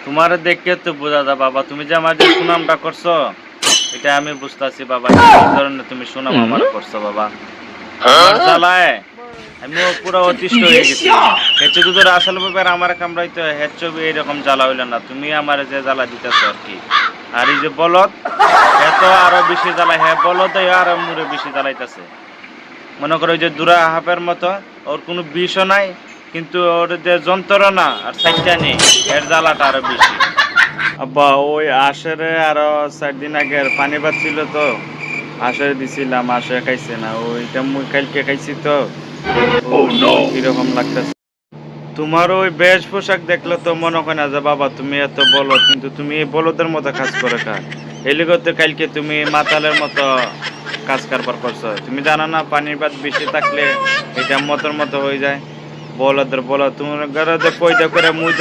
তোমার দেখে তো বোঝা যায় বাবা, তুমি যে আমার যে সুনামটা করছো এটা আমি বুঝতেছি বাবা। কি ধরনের তুমি সুনাম আমার করছো বাবা। আমার জ্বালায় আমিও পুরো অতিষ্ঠ হয়ে গেছি। হেচ্ছে তো তোর আসল ব্যাপার আমার কামড়াইতো, হেচ্ছ এরকম জ্বালা হইল না, তুমি আমার যে জ্বালা দিতেছো আর কি। আর এই যে বলদ, হে তো আরো বেশি জ্বালায়, হ্যাঁ বলদ আরো মুড়ে বেশি জ্বালাইতেছে। মনে করো ওই যে দুরা হাফের মতো, ওর কোনো বিষও নাই, কিন্তু ওর যে যন্ত্রণা আর সাইডটা নেই, এর জ্বালাটা আরো বেশি। আব্বা ওই আশেরে আরো 4 দিন আগের পানি ছিল তো, আসে দিছিলাম, আসে খাইছে না, ওইটা মুই কালকে খাইছি তো কিরকম লাগতেছে। তোমার ওই বেশ পোশাক দেখলে তো মনে হয় না যে বাবা তুমি এত বলদ, কিন্তু তুমি এই বলদের মতো কাজ করে খা। এলিগতে কালকে তুমি মাতালের মতো কাজ কারবার করছো। তুমি জানো না পানির বাদ বেশি থাকলে এটা মতর মতো হয়ে যায়। বলদের বলদ তোমার ঘরে কইটা করে মুই